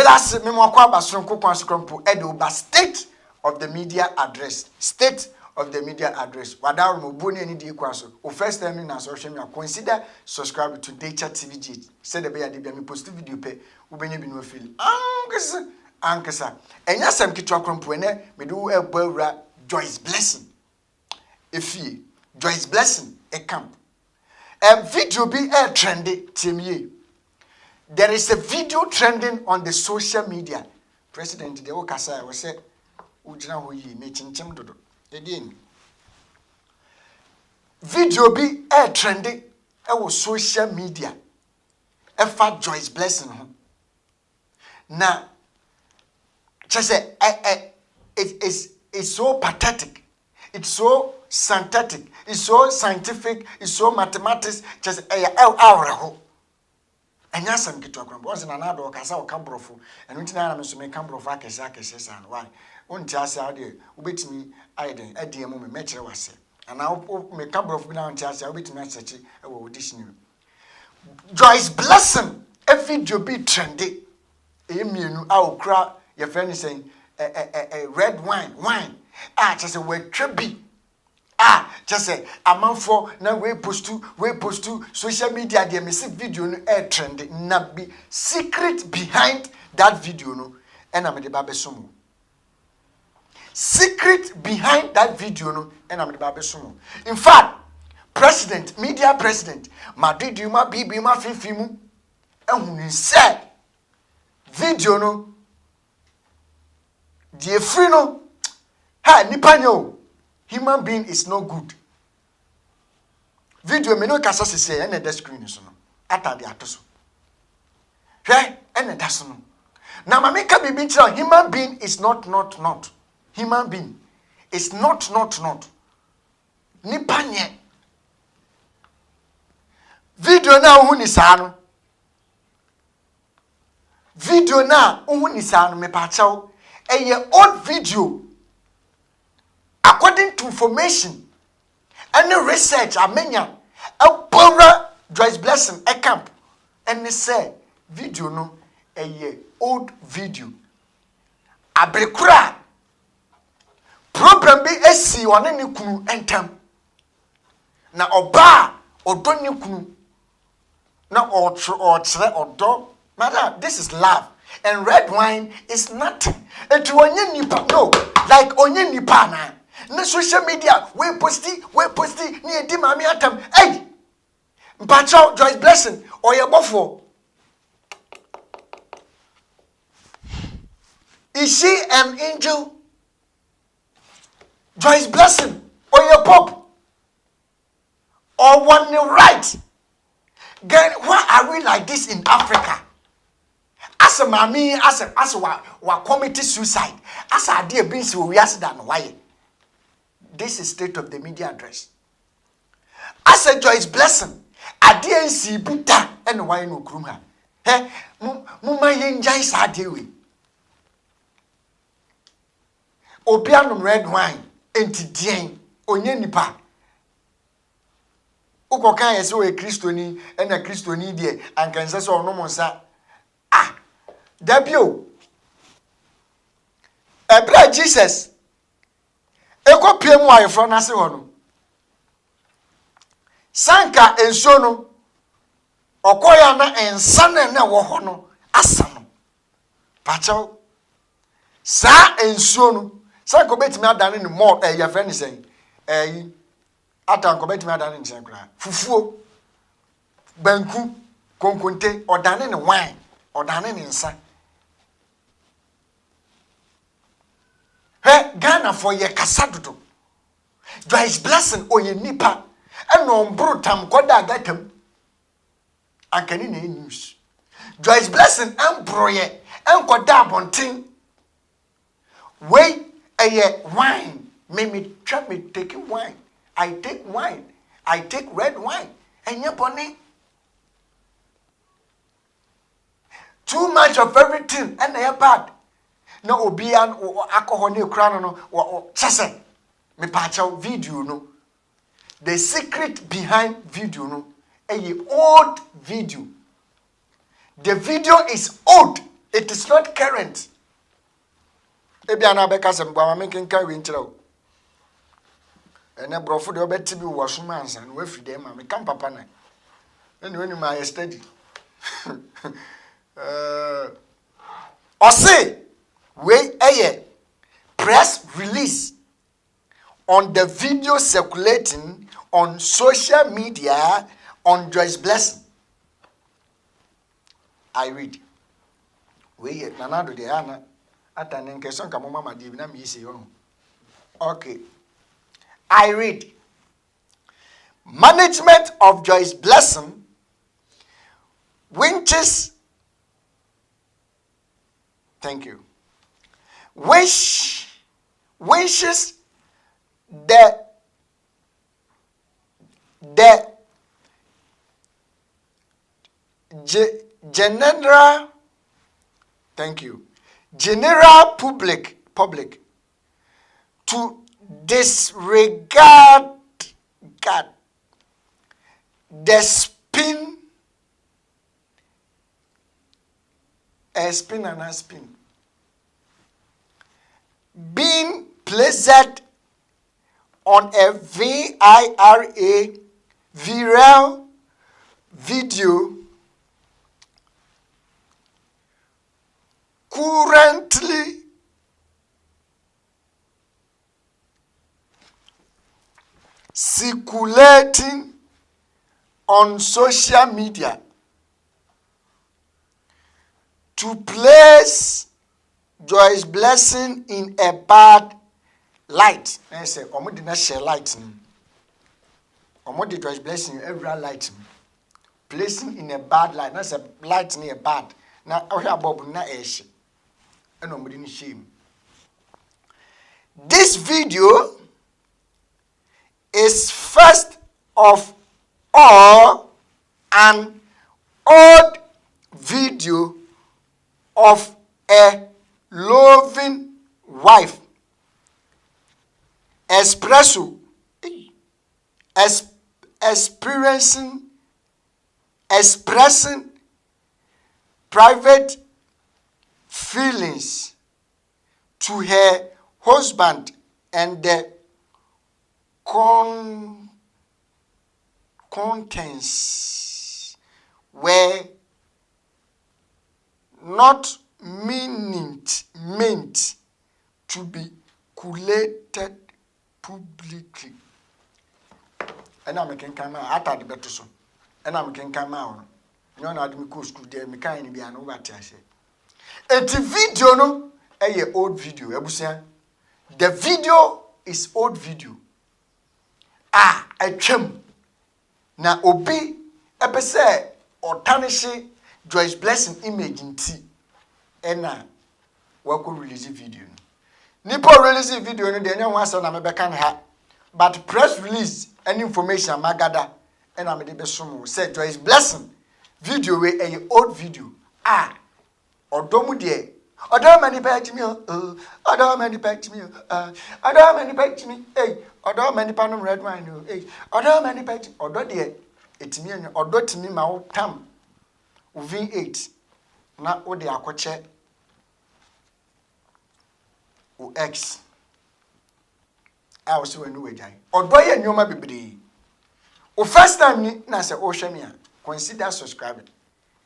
Medas Memokwa Basronko Kwanskrompo Edo state of the media address. State of the media address. Wadaru Mobuni any di kwaso. O first time in social media. Consider subscribe to Data TVG. Said the bear me post video pay. Ubenye binu feel. Ankasa. Enya sem kitwa krompo ene me do ebwa Joyce Blessing. Efi Joyce Blessing a camp. Video be trendy timye. There is a video trending on the social media. President de Okasa was say Ujina Hoyi me chinchem dodo. Again. Video be trendy social media. Efa Joyce Blessing. Now just say it's so pathetic. It's so synthetic. It's so scientific. It's so mathematics. Just and yes, I'm getting to a once in another Casa or Cambrofo, and which now I'm to make Cambrofo and why. One just out there, who beat me, I didn't at the moment, Metro was say. And now make Cambrof now and just I'll be to message about this new Joyce Blessing. Every video be trendy. Immune, I'll cry. Your friend is saying, red wine. Just a word tribute. Just say a month for now we post to social media. They may see video no air trend. Not be secret behind that video no. And I'm the babesumu. Secret behind that video no. And I'm the babesumu. In fact, media president, Madrid you ma bibi ma fifimu. And when he said video no. Die free no. Ha nipanyo. Human being is no good. Video me no kasa say and the screen so no. Ata de atoso. Hwe and that's no. Na mameka bibi nchira human being is not. Human being is not. Nipanye. Video na uhu ni saa no. Video na uhu ni saa no me pa chawo. Eye old video. According to information and research, Amenya, a Joyce Blessing, a camp, and they say video no a old video. A brekura problem be SC on any kunu entam. Na oba or don't you kunu na or do. Mother, this is love. And red wine is nothing. And to onye nipa no, like onye nipa na. Na social media we posti ni edi mami atam hey mpacho Joyce Blessing oyebofo is she an angel? Joyce Blessing oyepop or one right? Girl, why are we like this in Africa? As a mami as wa committee suicide as a dear beans we than why. This is state of the media address. I said Joyce Blessing. I didn't see Buddha and why no krumha. Eh, mumma yenjai sa dewe. Obianum red wine enti dien onye nipa. Uko kan yesi we Kristoni and a Kristoni die ankanse so onom nsa. Debio. Ebra Jesus. Eko piemu aye from nase hono. Sanka enso no. Okoya na ensane na wo hono asano. Pacho. Sa enso no. Sanka obetimi adane ni more ya friend saying. Atanko obetimi adane ni senkra. Fufuo. Banku konkonte odane ni wine, odane ni nsa. He Ghana for ye kasadodo. Joyce Blessing oye nipa eno mburu tam koda agatam. Ankani na news. Joyce Blessing embroye enkoda abonten. We eye wine. Me trap me taking wine. I take wine. I take red wine. Enye boni. Too much of everything and they are bad. No obian or alcohol ne crown no or chase me pacha video no. The secret behind video no a old video. The video is old. It is not current. Ebi anabeka sem gwa making carry intro. And a brofo de obeti bi wo so mansa no afiri dem ma me kam papa na. And when my study. Ose we press release on the video circulating on social media on Joyce Blessing. I read. We nanado de ana atanen keson ka mama di na mi isi yo. Okay. I read. Management of Joyce Blessing wishes the general public to disregard the spin being placed on a viral video currently circulating on social media to place Joyce Blessing in a bad light. I say, omo did not share light. Omo did Joyce Blessing every light. Placing in a bad light. That's a light near bad. Now, I have Bob na esh. And omo didn't shame. This video is first of all an old video of a loving wife expressing private feelings to her husband, and the contents were not meant to be collated publicly. And I'm making come out after the better so. And I'm making come out. You know, I'm going to there. Me can't be an over say. And the video no, old video. The video is old video. I chem. Na obi epese or tarnish Joyce Blessing image in tea. Ena wako release video. Nipo release video no de nya wan say na me beka ha. But press release any information magada ena me de be somo say Joyce Blessing video we old video. Odomu de Odo many patch me, Odo many patch me, Odo many patch me, Odo many panum red wine, Odo many patch, Odo dear, it's me and Odo to me, my old tam V8. Not what they are coache X. I was so anyway, Odo ya nyoma bibidi. O first time ni na se o hwemia, consider subscribing.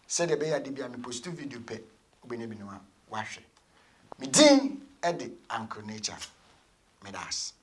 Said the bear dibia me post video pe obenebinwa. Wash it. Me din Eddie Uncle Nature. Me das.